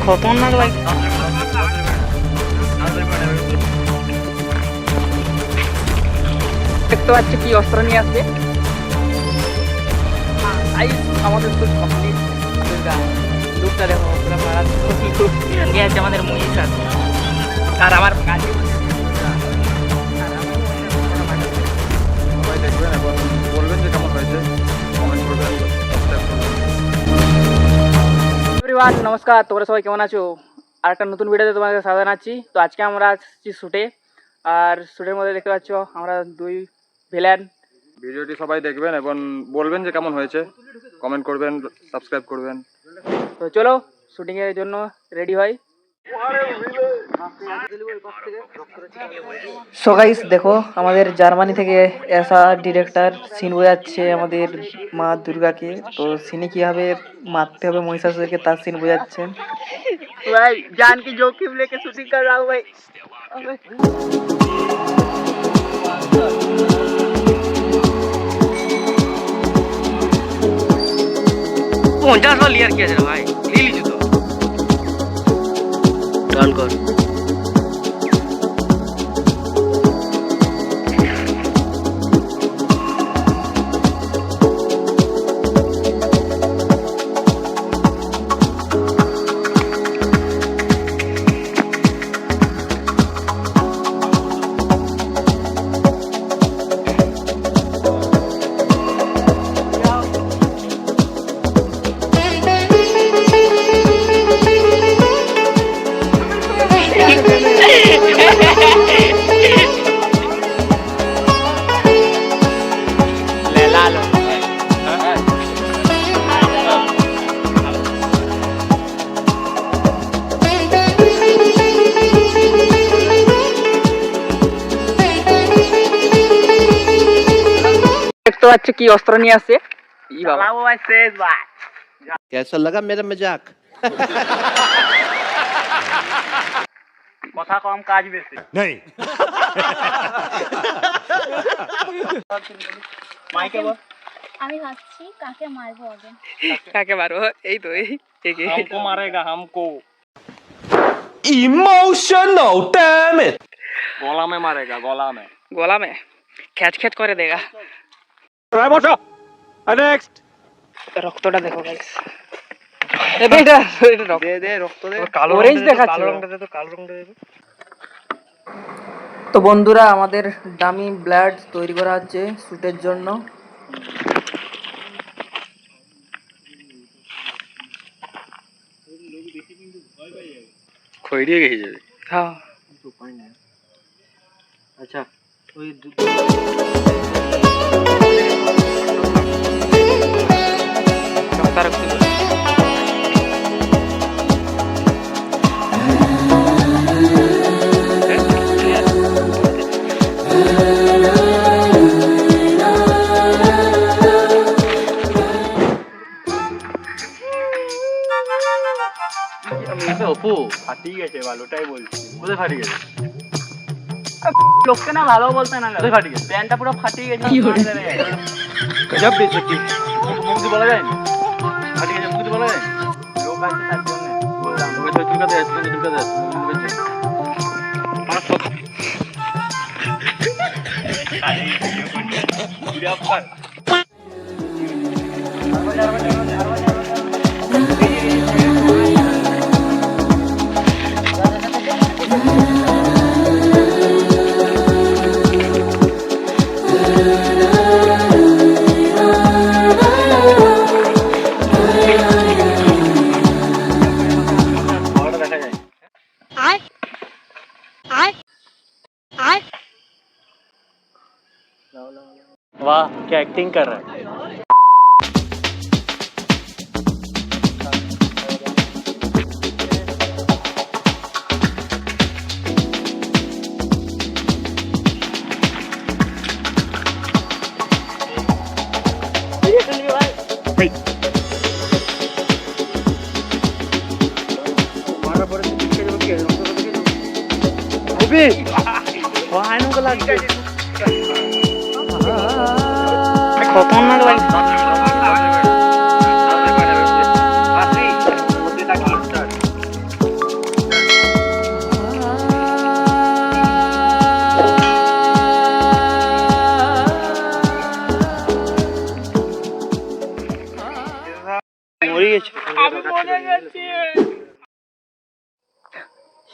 খতরনাক লাগে। দেখতে পাচ্ছি কি অস্ত্র নিয়ে আসবে। আমাদের তো কমপ্লিট লুকটা দেখো, পুরো মারাত্মক নিয়ে আছে আমাদের মহিষাস। আর আমার কাজে দেখবেন এবং বলবেন যে কেমন হয়েছে, কমেন্ট করবেন, সাবস্ক্রাইব করবেন। এভরিওয়ান, নমস্কার। তোমরা সবাই কেমন আছো? আর একটা নতুন ভিডিওতে তোমাদের স্বাগত জানাচ্ছি। তো আজকে আমরা আসছি শ্যুটে, আর শ্যুটের মধ্যে দেখতে পাচ্ছ আমরা দুই ভিলেন। ভিডিওটি সবাই দেখবেন এবং বলবেন যে কেমন হয়েছে, কমেন্ট করবেন, সাবস্ক্রাইব করবেন। তো চলো শ্যুটিংয়ের জন্য রেডি হই। সো গাইস দেখো, আমাদের জার্মানি থেকে এসা ডিরেক্টর সিন বোঝাচ্ছে আমাদের মা দুর্গাকে। তো সিনে কিভাবে মারতে হবে মহিষাসুরকে তার সিন বোঝাচ্ছেন ভাই। जान की जोखिम लेके शूटिंग कर रहा हूँ भाई। 50 লিয়ার কি আছে ভাই, নিয়ে লিছু তো টান কর। দেখতে পাচ্ছ কি অস্ত্র নিয়ে আসছে। कैसा लगा मेरा मजाक? কথা কম কাজ বেশি। नहीं। মাইকে বল। আমি ভাবছি কাকে মারবো আগে। কাকে মারবো? এই তো এই हमको मारेगा हमको, Emotional, damn it! गला में मारेगा, गला में। গলা মে খ্যাচ খ্যাচ করে দেগা। नेक्स्ट রক্তটা দেখো গাইস। এটা এটা রক্ত दे रक्त दे, কালো অরেঞ্জ দেখাচ্ছে। কালো রংটা দে তো, কালো রংটা দে। তো বন্ধুরা, আমাদের ডামি ব্লাড তৈরি করা হচ্ছে শ্যুটের জন্য। খইরিয়ে গেছে যাবে। হ্যাঁ আচ্ছা ওই অপু ফাটিয়ে গেছে, ভালোটাই বলছি। কোথায় ফাটিয়ে গেছে? লোককে না ভালো বলতে না, কোথায় ফাটিয়ে গেছে? প্যান্টটা পুরো ফাটিয়ে গেছে। গজব দিয়েছে কি? মুক্তি বলা যায় না, ফাটিয়ে গেছে মুক্তি বলা যায় না। লোক আছে তার জন্য বললাম তোকে তো চুলকাতে যাচ্ছে, তোকে চুলকাতে যাচ্ছে। वाह क्या एक्टिंग कर रहा है। খতরনাক লাগে।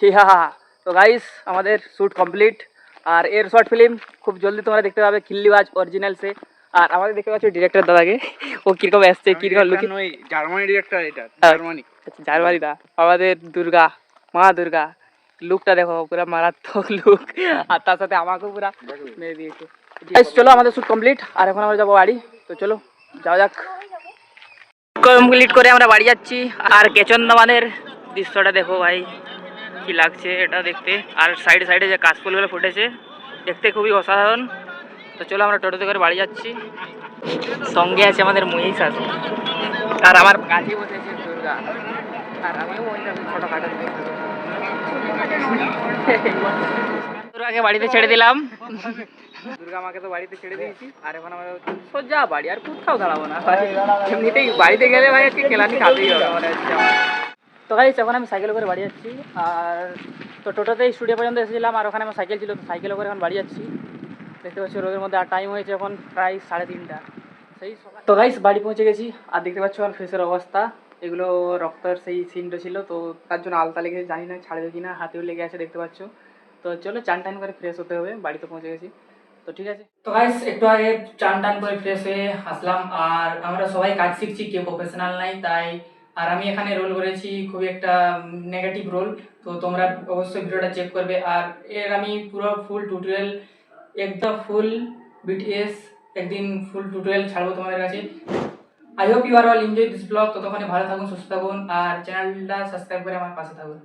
ইয়া, তো গাইস আমাদের শ্যুট কমপ্লিট। আর এর শর্ট ফিল্ম খুব জলদি তোমরা দেখতে পাবে খিল্লিবাজ অরিজিনালসে। আর আমাদের দেখতে পাচ্ছ ডিরেক্টর দাদাকে, ও কিরকম আসছে কিরকম লুকি। জার্মানি ডিরেক্টর, এটা জার্মানি। আচ্ছা জার্মানি দা, আমাদের দুর্গা, মা দুর্গা, লুকটা দেখো পুরো মারাত্মক লুক। আর তার সাথে আমাকেও পুরো মেরে দিয়েছে। গাইস চলো আমাদের শ্যুট কমপ্লিট, আর এখন আমরা যাবো বাড়ি। তো চলো যাওয়া যাক। কমপ্লিট করে আমরা বাড়ি যাচ্ছি। আর কেচন্দামানের দৃশ্যটা দেখো ভাই, কি লাগছে এটা দেখতে। আর সাইডে সাইডে যে কাশফুলগুলো ফুটেছে দেখতে খুবই অসাধারণ। তো চলো আমরা টোটোতে করে বাড়ি যাচ্ছি। সঙ্গে আছে আমাদের মহিষাস, আর আমার কাছে বসেছে দুর্গা। আর আমিও ছোটখাটো দুর্গাকে বাড়িতে ছেড়ে দিলাম। দুর্গা মাকে তো বাড়িতে ছেড়ে দিয়েছি। আর এখন আমরা সোজা বাড়ি, আর কোথাও দাঁড়াবো না ভাই। এমনিতেই বাড়িতে গেলে ভাই আজকে কেলানি খাতেই হবে মনে হচ্ছে আমার। তো গাইস এখন আমি সাইকেলে করে বাড়ি যাচ্ছি। আর তো টোটোতেই স্টুডিও পর্যন্ত এসেছিলাম, আর ওখানে আমার সাইকেল ছিল, তো সাইকেলে করে এখন বাড়ি যাচ্ছি। দেখতে পাচ্ছি রোদের মধ্যে। আর টাইম হয়েছে এখন প্রায় 3:30 সেই সকাল। তো গাইস বাড়ি পৌঁছে গেছি। আর দেখতে পাচ্ছ আমার ফেসের অবস্থা, এগুলো রক্তের সেই সিনটা ছিল, তো তার জন্য আলতা লেগেছে, জানি না ছাড়বে কি না, হাতেও লেগে আছে দেখতে পাচ্ছ। তো চলো চান টান করে ফ্রেশ হতে হবে, বাড়িতে পৌঁছে গেছি। তো ঠিক আছে, তো গাইস একটু আগে চান টান করে ফ্রেশ হয়ে আসলাম। আর আমরা সবাই কাজ শিখছি, কেউ প্রফেশনাল নাই তাই। আর আমি এখানে রোল করেছি খুবই একটা নেগেটিভ রোল। তো তোমরা অবশ্যই ভিডিওটা চেক করবে। আর এর আমি পুরো ফুল টিউটোরিয়াল, একদম ফুল বিটিএস একদিন ফুল টিউটোরিয়াল ছাড়বো তোমাদের কাছে। I hope you are all enjoy this blog. ততক্ষণে ভালো থাকুন, সুস্থ থাকুন, আর চ্যানেলটা সাবস্ক্রাইব করে আমার পাশে থাকুন।